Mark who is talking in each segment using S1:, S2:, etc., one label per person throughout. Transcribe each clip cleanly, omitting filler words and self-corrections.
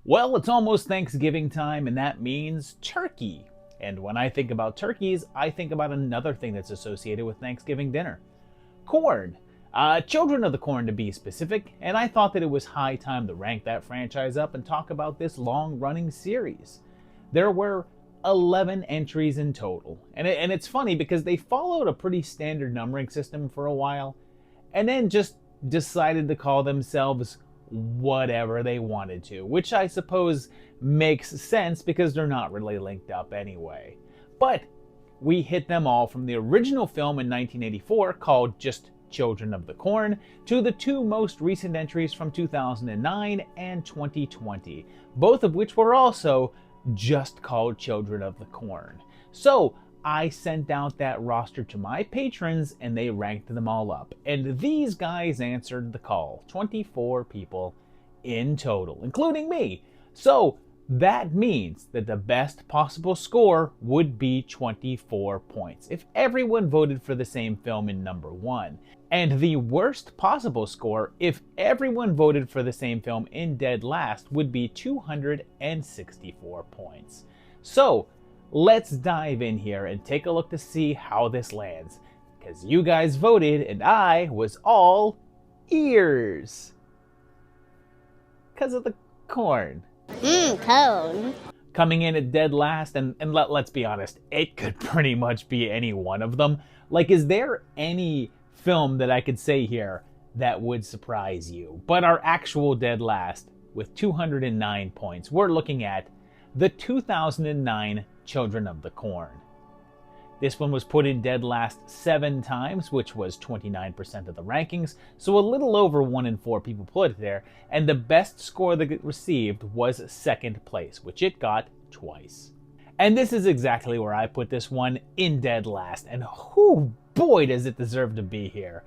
S1: Well, it's almost Thanksgiving time, and that means turkey. And when I think about turkeys, I think about another thing that's associated with Thanksgiving dinner: corn. Children of the Corn to be specific, and I thought that it was high time to rank that franchise up and talk about this long-running series. There were 11 entries in total, and it's funny because they followed a pretty standard numbering system for a while, and then just decided to call themselves whatever they wanted to, which I suppose makes sense because they're not really linked up anyway. But we hit them all from the original film in 1984 called just Children of the Corn to the two most recent entries from 2009 and 2020, both of which were also just called Children of the Corn. So I sent out that roster to my patrons and they ranked them all up. And these guys answered the call. 24 people in total, including me. So that means that the best possible score would be 24 points if everyone voted for the same film in number one. And the worst possible score, if everyone voted for the same film in dead last, would be 264 points. So let's dive in here and take a look to see how this lands, because you guys voted and I was all ears. Because of the corn.
S2: Cone.
S1: Coming in at dead last, and let's be honest, it could pretty much be any one of them. Like, is there any film that I could say here that would surprise you? But our actual dead last, with 209 points, we're looking at the 2009 Children of the Corn. This one was put in dead last 7 times, which was 29% of the rankings, so a little over 1 in 4 people put it there, and the best score that it received was second place, which it got twice. And this is exactly where I put this one, in dead last, and whoo boy does it deserve to be here.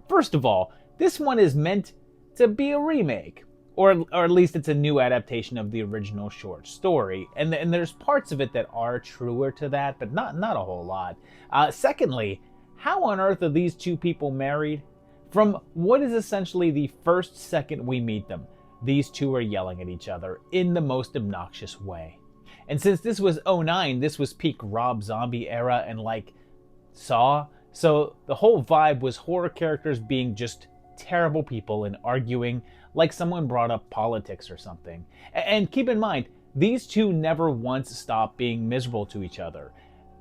S1: First of all, this one is meant to be a remake, or at least it's a new adaptation of the original short story, and there's parts of it that are truer to that, but not a whole lot. Secondly, how on earth are these two people married? From what is essentially the first second we meet them, these two are yelling at each other in the most obnoxious way. And since this was '09, this was peak Rob Zombie era and like Saw, so the whole vibe was horror characters being just terrible people and arguing like someone brought up politics or something. And keep in mind, these two never once stop being miserable to each other.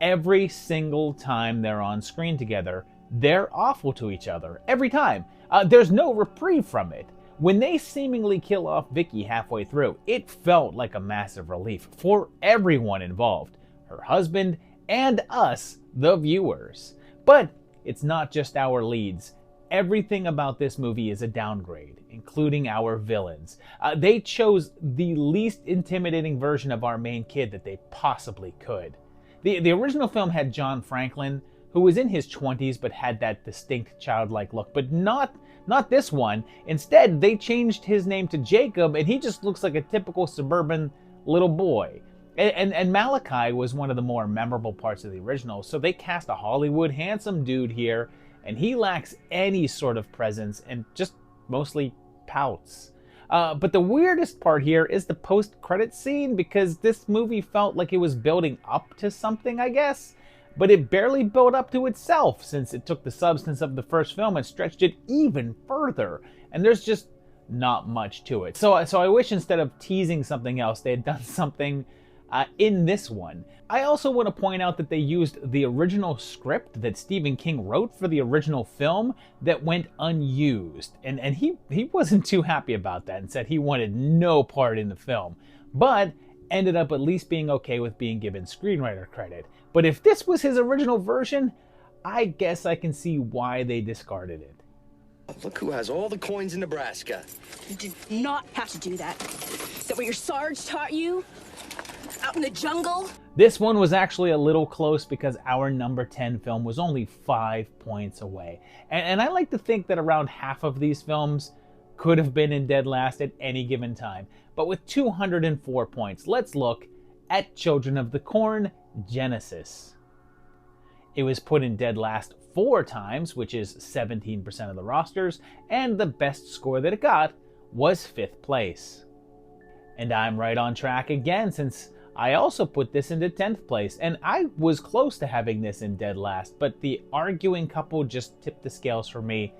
S1: Every single time they're on screen together, they're awful to each other. Every time. There's no reprieve from it. When they seemingly kill off Vicky halfway through, it felt like a massive relief for everyone involved. Her husband and us, the viewers. But it's not just our leads. Everything about this movie is a downgrade, including our villains. They chose the least intimidating version of our main kid that they possibly could. The original film had John Franklin, who was in his 20s but had that distinct childlike look, but not this one. Instead, they changed his name to Jacob, and he just looks like a typical suburban little boy. And Malachi was one of the more memorable parts of the original, so they cast a Hollywood handsome dude here, and he lacks any sort of presence and just mostly pouts. But the weirdest part here is the post-credit scene, because this movie felt like it was building up to something, I guess, but it barely built up to itself, since it took the substance of the first film and stretched it even further, and there's just not much to it. So I wish instead of teasing something else, they had done something in this one. I also want to point out that they used the original script that Stephen King wrote for the original film that went unused. And he wasn't too happy about that and said he wanted no part in the film, but ended up at least being okay with being given screenwriter credit. But if this was his original version, I guess I can see why they discarded it.
S3: Look who has all the coins in Nebraska.
S4: You did not have to do that. Is that what your Sarge taught you? Out in the jungle?
S1: This one was actually a little close because our number 10 film was only 5 points away. And I like to think that around half of these films could have been in dead last at any given time. But with 204 points, let's look at Children of the Corn Genesis. It was put in dead last 4 times, which is 17% of the rosters, and the best score that it got was 5th place. And I'm right on track again, since I also put this into 10th place, and I was close to having this in dead last, but the arguing couple just tipped the scales for me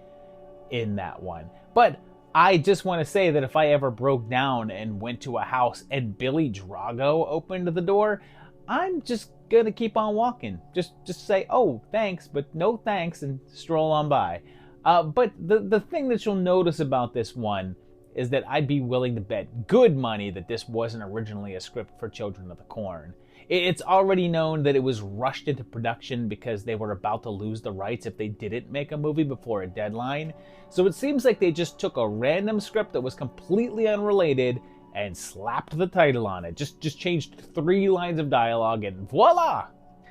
S1: in that one. But I just want to say that if I ever broke down and went to a house and Billy Drago opened the door, I'm just gonna keep on walking. Just say, oh, thanks, but no thanks, and stroll on by. But the thing that you'll notice about this one is that I'd be willing to bet good money that this wasn't originally a script for Children of the Corn. It's already known that it was rushed into production because they were about to lose the rights if they didn't make a movie before a deadline. So it seems like they just took a random script that was completely unrelated and slapped the title on it. Just changed 3 lines of dialogue and voila!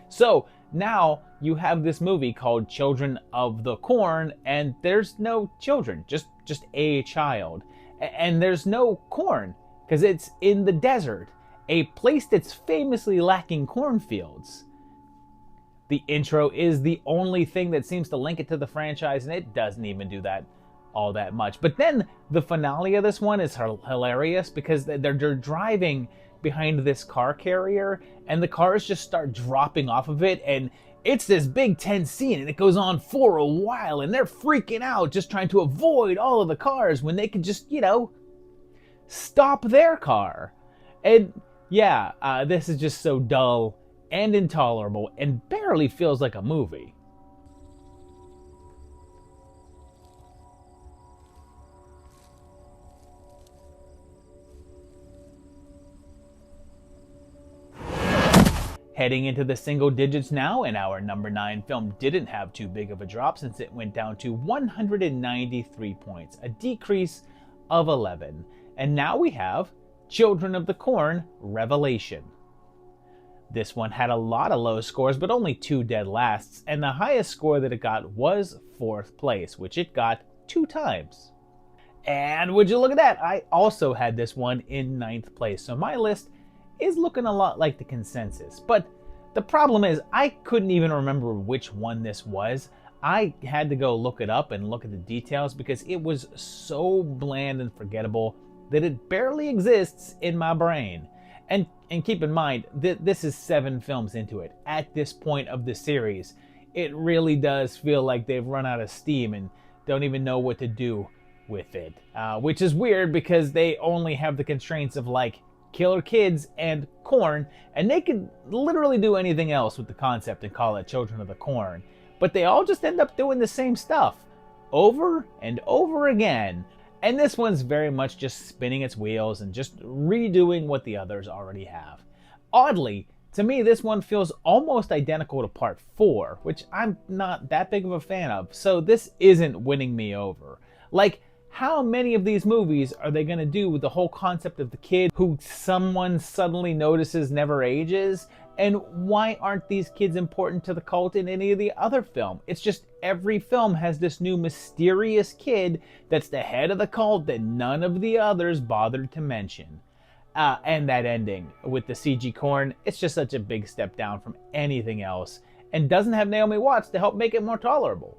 S1: So now you have this movie called Children of the Corn, and there's no children, just a child. And there's no corn, because it's in the desert, a place that's famously lacking cornfields. The intro is the only thing that seems to link it to the franchise, and it doesn't even do that all that much. But then the finale of this one is hilarious, because they're driving behind this car carrier, and the cars just start dropping off of it, and it's this big tense scene, and it goes on for a while, and they're freaking out, just trying to avoid all of the cars when they could just, stop their car. And yeah, this is just so dull and intolerable and barely feels like a movie. Heading into the single digits now, and our number 9 film didn't have too big of a drop since it went down to 193 points, a decrease of 11. And now we have Children of the Corn: Revelation. This one had a lot of low scores, but only 2 dead lasts, and the highest score that it got was 4th place, which it got 2 times. And would you look at that, I also had this one in 9th place, so my list is looking a lot like the consensus. But the problem is I couldn't even remember which one this was. I had to go look it up and look at the details because it was so bland and forgettable that it barely exists in my brain. And keep in mind that this is 7 films into it. At this point of the series, it really does feel like they've run out of steam and don't even know what to do with it. Which is weird because they only have the constraints of killer kids and corn, and they could literally do anything else with the concept and call it Children of the Corn. But they all just end up doing the same stuff over and over again. And this one's very much just spinning its wheels and just redoing what the others already have. Oddly, to me, this one feels almost identical to Part 4, which I'm not that big of a fan of, so this isn't winning me over. How many of these movies are they going to do with the whole concept of the kid who someone suddenly notices never ages? And why aren't these kids important to the cult in any of the other film? It's just every film has this new mysterious kid that's the head of the cult that none of the others bothered to mention. And that ending with the CG corn, it's just such a big step down from anything else and doesn't have Naomi Watts to help make it more tolerable.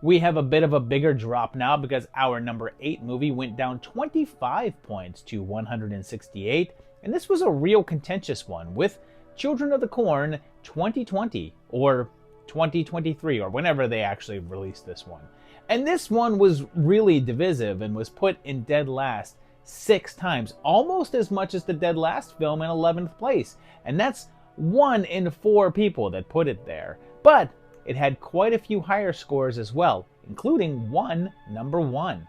S1: We have a bit of a bigger drop now because our number 8 movie went down 25 points to 168, and this was a real contentious one with Children of the Corn 2020 or 2023 or whenever they actually released this one. And this one was really divisive and was put in dead last 6 times, almost as much as the dead last film in 11th place. And that's 1 in 4 people that put it there. But it had quite a few higher scores as well, including one number 1.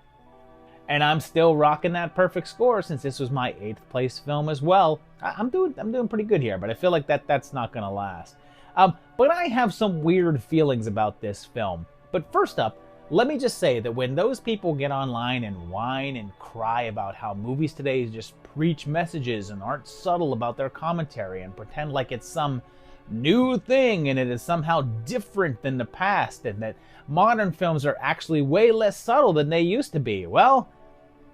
S1: And I'm still rocking that perfect score since this was my 8th place film as well. I'm doing pretty good here, but I feel like that's not gonna last. But I have some weird feelings about this film. But first up, let me just say that when those people get online and whine and cry about how movies today just preach messages and aren't subtle about their commentary and pretend like it's some new thing and it is somehow different than the past and that modern films are actually way less subtle than they used to be, well,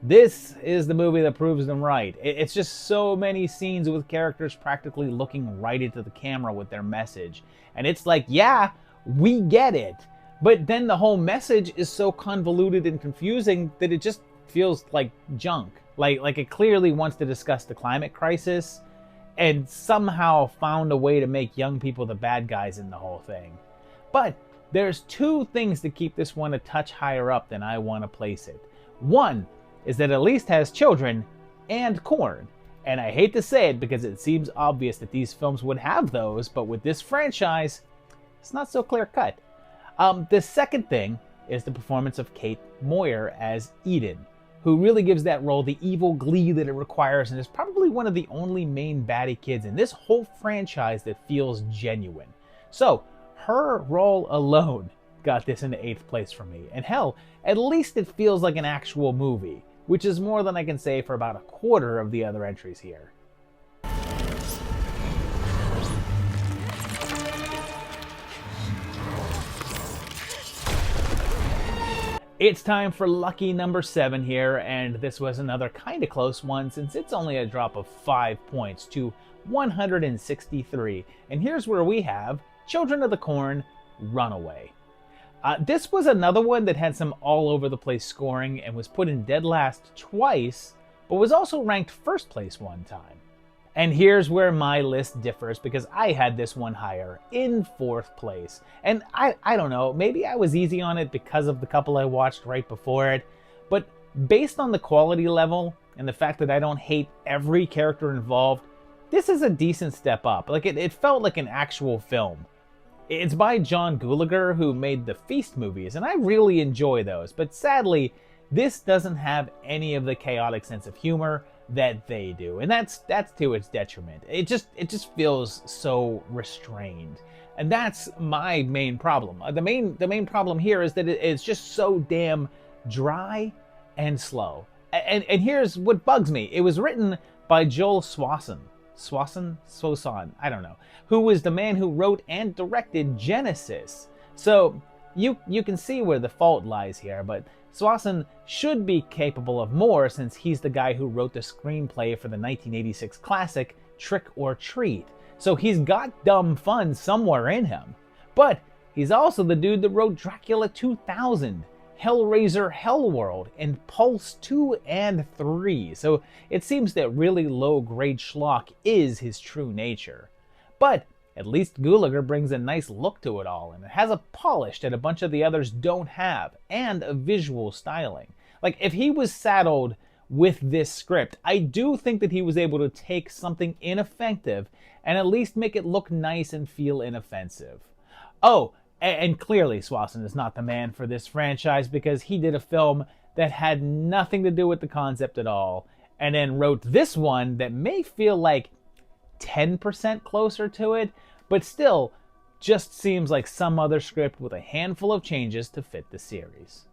S1: this is the movie that proves them right. It's just so many scenes with characters practically looking right into the camera with their message. And it's like, yeah, we get it. But then the whole message is so convoluted and confusing that it just feels like junk. Like it clearly wants to discuss the climate crisis and somehow found a way to make young people the bad guys in the whole thing. But there's two things that keep this one a touch higher up than I want to place it. One is that it at least has children and corn. And I hate to say it because it seems obvious that these films would have those, but with this franchise, it's not so clear cut. The second thing is the performance of Kate Moyer as Eden, who really gives that role the evil glee that it requires and is probably one of the only main baddie kids in this whole franchise that feels genuine. So, her role alone got this into 8th place for me. And hell, at least it feels like an actual movie, which is more than I can say for about a quarter of the other entries here. It's time for lucky number 7 here, and this was another kind of close one since it's only a drop of 5 points to 163. And here's where we have Children of the Corn, Runaway. This was another one that had some all over the place scoring and was put in dead last twice, but was also ranked first place one time. And here's where my list differs because I had this one higher, in 4th place. And I don't know, maybe I was easy on it because of the couple I watched right before it, but based on the quality level and the fact that I don't hate every character involved, this is a decent step up. Like it felt like an actual film. It's by John Gulager, who made the Feast movies, and I really enjoy those, but sadly, this doesn't have any of the chaotic sense of humor that they do, and that's to its detriment. It just feels so restrained, and that's my main problem. The main problem here is that it's just so damn dry and slow. And here's what bugs me: it was written by Joel Swanson, I don't know, who was the man who wrote and directed Genesis. So you can see where the fault lies here, but Swanson should be capable of more since he's the guy who wrote the screenplay for the 1986 classic Trick or Treat. So he's got dumb fun somewhere in him. But he's also the dude that wrote Dracula 2000, Hellraiser Hellworld, and Pulse 2 and 3. So it seems that really low-grade schlock is his true nature. But at least Gulager brings a nice look to it all, and it has a polish that a bunch of the others don't have, and a visual styling. Like, if he was saddled with this script, I do think that he was able to take something ineffective and at least make it look nice and feel inoffensive. Oh, and clearly Swanson is not the man for this franchise because he did a film that had nothing to do with the concept at all, and then wrote this one that may feel like 10% closer to it, but still just seems like some other script with a handful of changes to fit the series.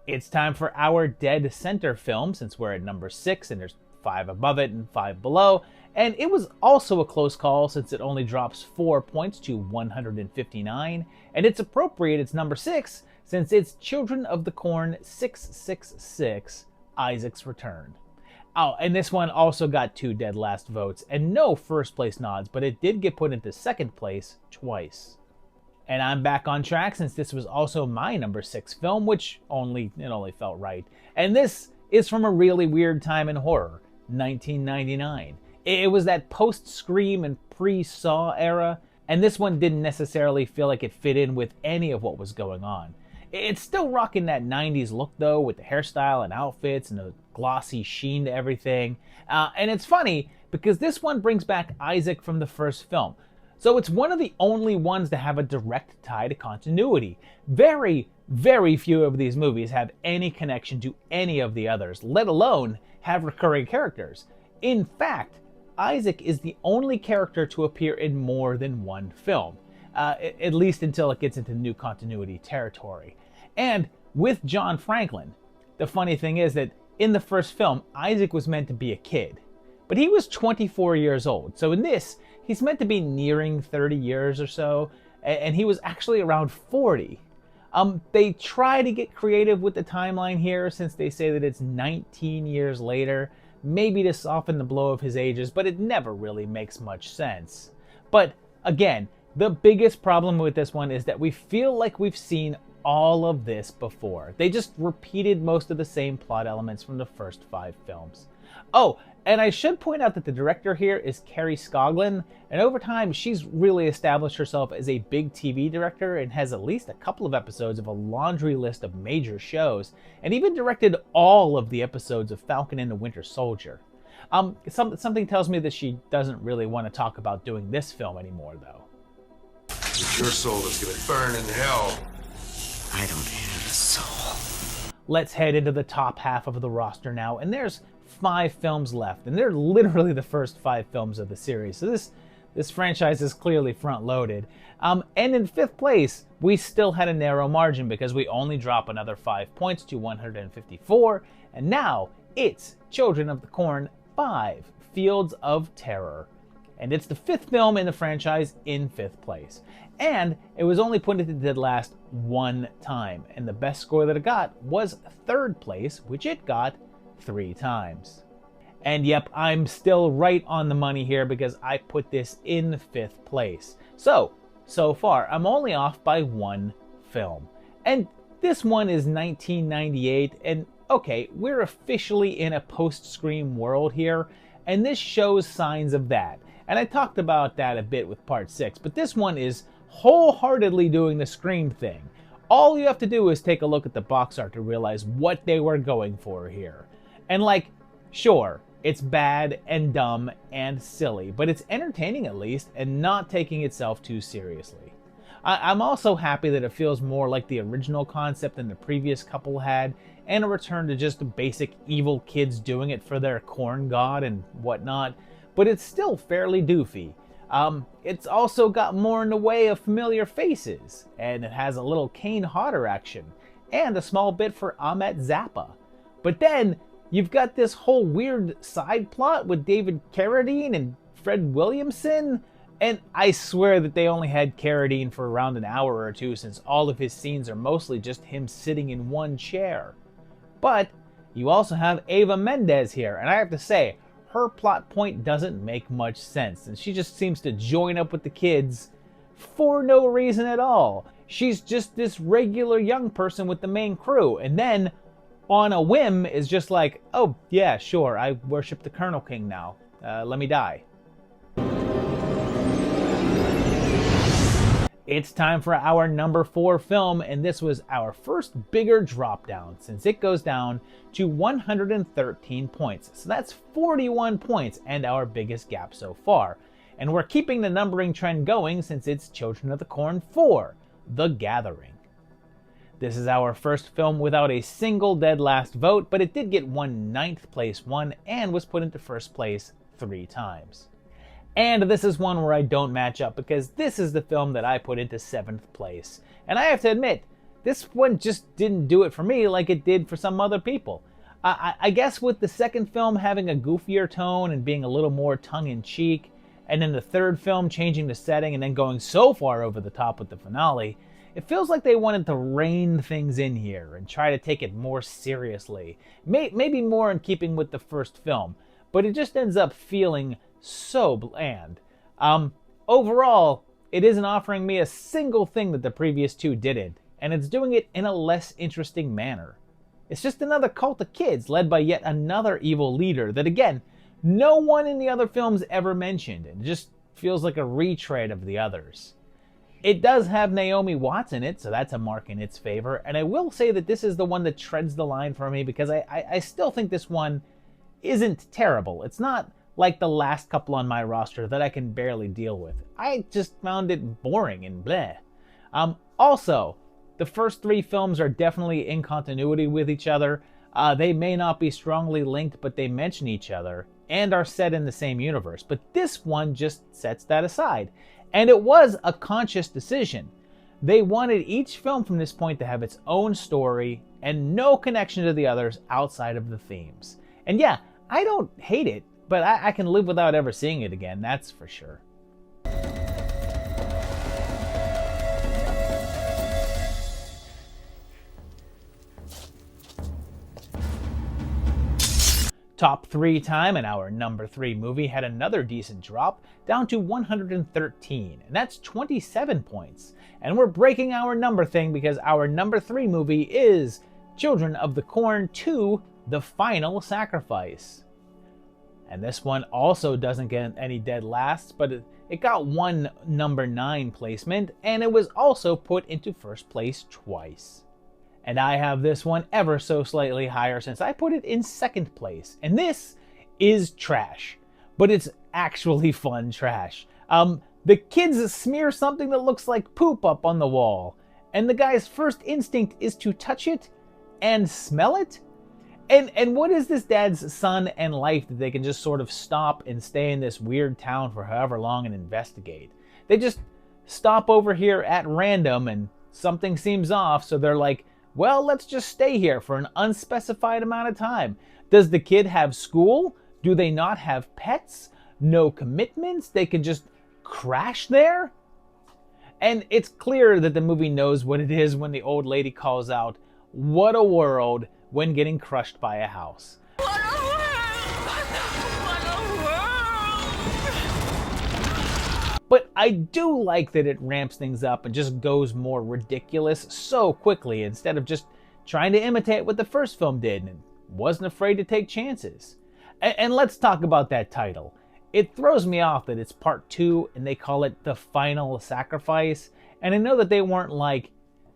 S1: It's time for our dead center film, since we're at number 6 and there's 5 above it and 5 below, and it was also a close call since it only drops 4 points to 159, and it's appropriate it's number 6 since it's Children of the Corn 666, Isaac's Return. Oh, and this one also got 2 dead last votes and no first place nods, but it did get put into 2nd place twice. And I'm back on track since this was also my number 6 film, which it only felt right. And this is from a really weird time in horror, 1999. It was that post-Scream and pre-Saw era, and this one didn't necessarily feel like it fit in with any of what was going on. It's still rocking that 90s look though, with the hairstyle and outfits and the glossy sheen to everything. And it's funny because this one brings back Isaac from the first film. So it's one of the only ones to have a direct tie to continuity. Very, very few of these movies have any connection to any of the others, let alone have recurring characters. In fact, Isaac is the only character to appear in more than one film, at least until it gets into new continuity territory. And with John Franklin, the funny thing is that in the first film, Isaac was meant to be a kid, but he was 24 years old. So in this, he's meant to be nearing 30 years or so, and he was actually around 40. They try to get creative with the timeline here since they say that it's 19 years later, maybe to soften the blow of his ages, but it never really makes much sense. But again, the biggest problem with this one is that we feel like we've seen all of this before. They just repeated most of the same plot elements from the first 5 films. Oh, and I should point out that the director here is Carrie Scoglin, and over time she's really established herself as a big TV director and has at least a couple of episodes of a laundry list of major shows, and even directed all of the episodes of Falcon and the Winter Soldier. Something tells me that she doesn't really want to talk about doing this film anymore, though.
S5: It's your soul that's gonna burn in hell.
S3: I don't have a soul.
S1: Let's head into the top half of the roster now, and there's 5 films left, and they're literally the first 5 films of the series, so this franchise is clearly front-loaded. And in 5th place, we still had a narrow margin because we only drop another 5 points to 154, and now it's Children of the Corn 5, Fields of Terror. And it's the 5th film in the franchise in 5th place. And it was only put into dead last 1 time, and the best score that it got was 3rd place, which it got 3 times. And yep, I'm still right on the money here because I put this in 5th place. So far, I'm only off by 1 film. And this one is 1998, and okay, we're officially in a post-Scream world here, and this shows signs of that. And I talked about that a bit with part 6, but this one is wholeheartedly doing the Scream thing. All you have to do is take a look at the box art to realize what they were going for here. And like, sure, it's bad and dumb and silly, but it's entertaining at least and not taking itself too seriously. I'm also happy that it feels more like the original concept than the previous couple had, and a return to just basic evil kids doing it for their corn god and whatnot, but it's still fairly doofy. It's also got more in the way of familiar faces, and it has a little Kane Hodder action, and a small bit for Ahmet Zappa. But then, you've got this whole weird side plot with David Carradine and Fred Williamson, and I swear that they only had Carradine for around an hour or 2 since all of his scenes are mostly just him sitting in one chair. But you also have Eva Mendes here, and I have to say, her plot point doesn't make much sense, and she just seems to join up with the kids for no reason at all. She's just this regular young person with the main crew, and then on a whim is just like, oh yeah, sure, I worship the Colonel King now. Let me die. It's time for our number 4 film, and this was our first bigger drop down since it goes down to 113 points. So that's 41 points and our biggest gap so far. And we're keeping the numbering trend going since it's Children of the Corn 4, The Gathering. This is our first film without a single dead last vote, but it did get one 9th place one and was put into 1st place 3 times. And this is one where I don't match up because this is the film that I put into 7th place. And I have to admit, this one just didn't do it for me like it did for some other people. I guess with the 2nd film having a goofier tone and being a little more tongue-in-cheek, and then the 3rd film changing the setting and then going so far over the top with the finale, it feels like they wanted to rein things in here and try to take it more seriously. Maybe more in keeping with the 1st film, but it just ends up feeling so bland. Overall, it isn't offering me a single thing that the previous 2 didn't, and it's doing it in a less interesting manner. It's just another cult of kids led by yet another evil leader that, again, no one in the other films ever mentioned, and it just feels like a retread of the others. It does have Naomi Watts in it, so that's a mark in its favor, and I will say that this is the one that treads the line for me because I still think this one isn't terrible. It's not like the last couple on my roster that I can barely deal with. I just found it boring and bleh. Also, the first 3 films are definitely in continuity with each other. They may not be strongly linked, but they mention each other and are set in the same universe. But this one just sets that aside. And it was a conscious decision. They wanted each film from this point to have its own story and no connection to the others outside of the themes. And yeah, I don't hate it, but I can live without ever seeing it again, that's for sure. Top 3 time, and our number 3 movie had another decent drop, down to 113, and that's 27 points. And we're breaking our number thing because our number 3 movie is Children of the Corn 2: The Final Sacrifice. And this one also doesn't get any dead lasts, but it got one number 9 placement, and it was also put into first place twice. And I have this one ever so slightly higher since I put it in second place. And this is trash, but it's actually fun trash. The kids smear something that looks like poop up on the wall, and the guy's first instinct is to touch it and smell it? And what is this dad's son and life that they can just sort of stop and stay in this weird town for however long and investigate? They just stop over here at random and something seems off, so they're like, well, let's just stay here for an unspecified amount of time. Does the kid have school? Do they not have pets? No commitments? They can just crash there? And it's clear that the movie knows what it is when the old lady calls out, "What a world," when getting crushed by a house.
S4: What a world! What a world!
S1: But I do like that it ramps things up and just goes more ridiculous so quickly instead of just trying to imitate what the first film did and wasn't afraid to take chances. And let's talk about that title. It throws me off that it's part 2 and they call it The Final Sacrifice. And I know that they weren't like,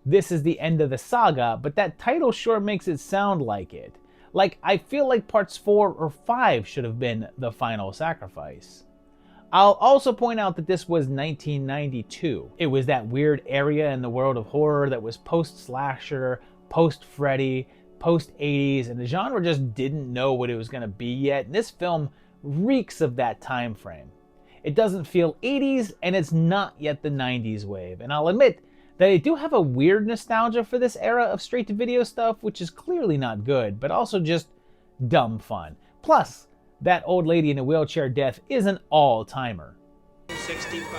S1: this is the end of the saga, but that title sure makes it sound like it. Like, I feel like parts 4 or 5 should have been The Final Sacrifice. I'll also point out that this was 1992. It was that weird area in the world of horror that was post-slasher, post-Freddy, post-80s, and the genre just didn't know what it was going to be yet, and this film reeks of that time frame. It doesn't feel 80s, and it's not yet the 90s wave, and I'll admit that I do have a weird nostalgia for this era of straight-to-video stuff, which is clearly not good, but also just dumb fun. Plus, that old lady in a wheelchair death is an all-timer.
S3: 65.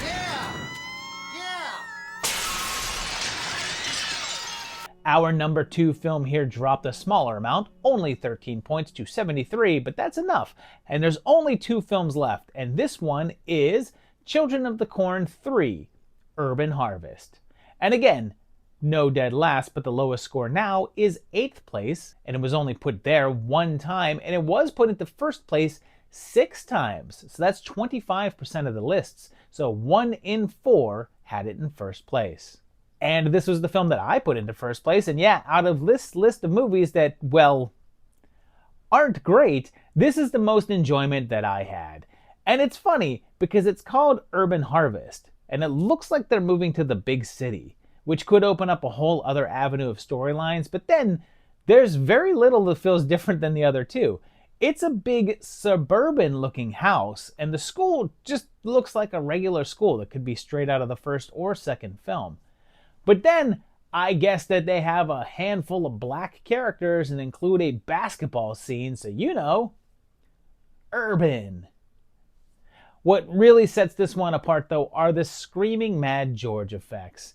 S5: Yeah!
S1: Our number 2 film here dropped a smaller amount, only 13 points to 73, but that's enough. And there's only 2 films left, and this one is Children of the Corn 3: Urban Harvest. And again, no dead last, but the lowest score now is 8th place, and it was only put there 1 time, and it was put into first place 6 times. So that's 25% of the lists. So 1 in 4 had it in first place. And this was the film that I put into first place, and yeah, out of this list of movies that, well, aren't great, this is the most enjoyment that I had. And it's funny, because it's called Urban Harvest, and it looks like they're moving to the big city, which could open up a whole other avenue of storylines, but then there's very little that feels different than the other two. It's a big suburban-looking house, and the school just looks like a regular school that could be straight out of the first or second film. But then, I guess that they have a handful of black characters and include a basketball scene, so you know, urban. What really sets this one apart, though, are the screaming Mad George effects.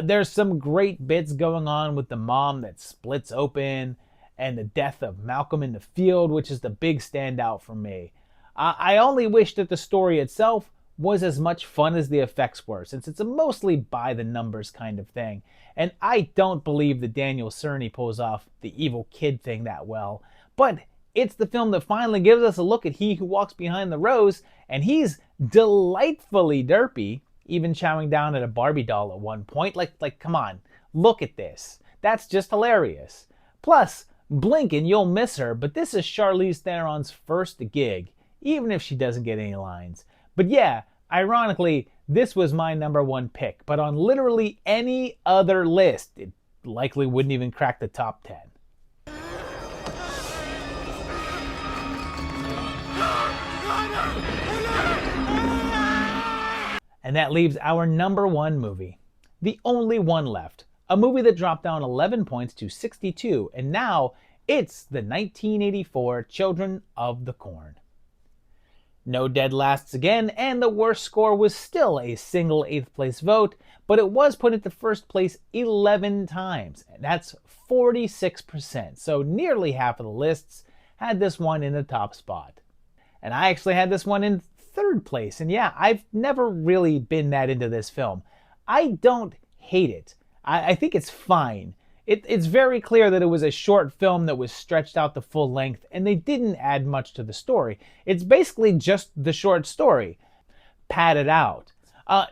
S1: There's some great bits going on with the mom that splits open, and the death of Malcolm in the field, which is the big standout for me. I only wish that the story itself was as much fun as the effects were, since it's a mostly by-the-numbers kind of thing. And I don't believe that Daniel Cerny pulls off the evil kid thing that well. But it's the film that finally gives us a look at He Who Walks Behind the Rose, and he's delightfully derpy, even chowing down at a Barbie doll at one point. Like, come on, look at this. That's just hilarious. Plus, blink and you'll miss her, but this is Charlize Theron's first gig, even if she doesn't get any lines. But yeah, ironically, this was my number 1 pick, but on literally any other list, it likely wouldn't even crack the top 10. And that leaves our number 1 movie, the only one left, a movie that dropped down 11 points to 62, and now it's the 1984 Children of the Corn. No dead lasts again, and the worst score was still a single 8th place vote, but it was put into first place 11 times, and that's 46%, so nearly half of the lists had this one in the top spot. And I actually had this one in third place. And yeah, I've never really been that into this film. I don't hate it. I think it's fine. It's very clear that it was a short film that was stretched out to full length, and they didn't add much to the story. It's basically just the short story, padded out.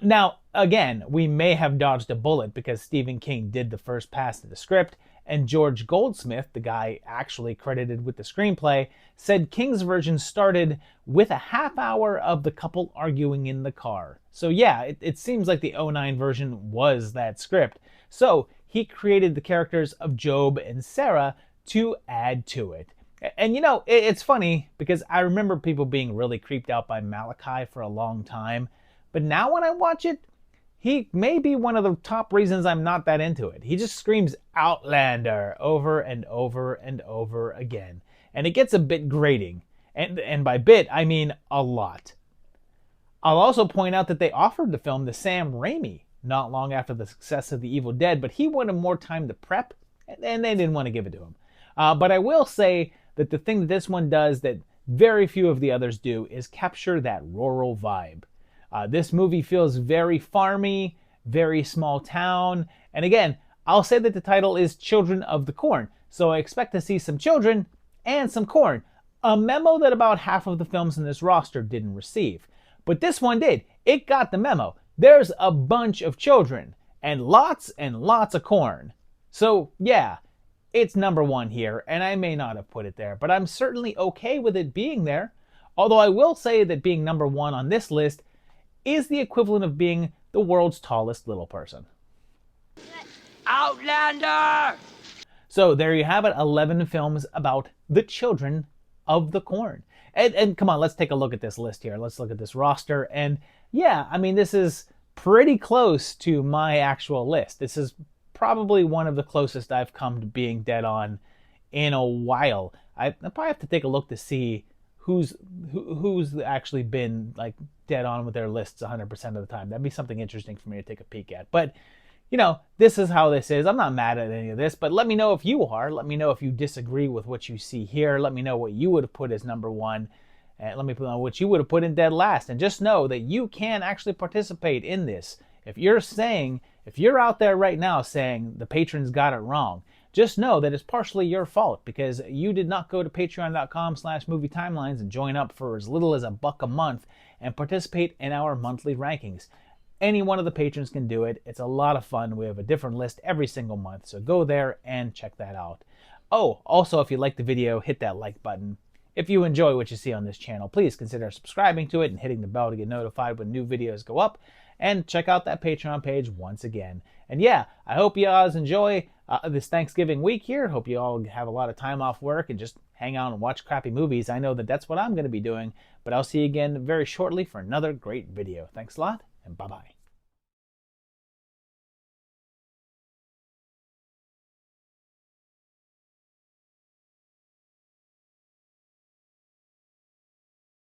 S1: Now, again, we may have dodged a bullet because Stephen King did the first pass of the script, and George Goldsmith, the guy actually credited with the screenplay, said King's version started with a half hour of the couple arguing in the car. So yeah, it seems like the 2009 version was that script. So he created the characters of Job and Sarah to add to it. And you know, it's funny because I remember people being really creeped out by Malachi for a long time. But now when I watch it, he may be one of the top reasons I'm not that into it. He just screams Outlander over and over and over again. And it gets a bit grating. And by bit, I mean a lot. I'll also point out that they offered the film to Sam Raimi not long after the success of The Evil Dead, but he wanted more time to prep, and they didn't want to give it to him. But I will say that the thing that this one does that very few of the others do is capture that rural vibe. This movie feels very farmy, very small town, and again, I'll say that the title is Children of the Corn, so I expect to see some children and some corn, a memo that about half of the films in this roster didn't receive. But this one did. It got the memo. There's a bunch of children, and lots of corn. So yeah, it's number one here, and I may not have put it there, but I'm certainly okay with it being there. Although I will say that being number one on this list is the equivalent of being the world's tallest little person.
S3: Outlander!
S1: So there you have it, 11 films about the children of the corn. And come on, let's take a look at this list here. Let's look at this roster. And yeah, I mean, this is pretty close to my actual list. This is probably one of the closest I've come to being dead on in a while. I probably have to take a look to see who's actually been like dead on with their lists 100% of the time. That'd be something interesting for me to take a peek at. But you know, this is how this is. I'm not mad at any of this, but let me know if you are. Let me know if you disagree with what you see here. Let me know what you would have put as number one. And let me know what you would have put in dead last. And just know that you can actually participate in this. If you're out there right now saying the patrons got it wrong, just know that it's partially your fault because you did not go to patreon.com/movietimelines and join up for as little as $1 a month and participate in our monthly rankings. Any one of the patrons can do it. It's a lot of fun. We have a different list every single month, so go there and check that out. Oh, also, if you like the video, hit that like button. If you enjoy what you see on this channel, please consider subscribing to it and hitting the bell to get notified when new videos go up. And check out that Patreon page once again. And yeah, I hope you guys enjoy this Thanksgiving week here. Hope you all have a lot of time off work and just hang out and watch crappy movies. I know that that's what I'm going to be doing. But I'll see you again very shortly for another great video. Thanks a lot, and bye-bye.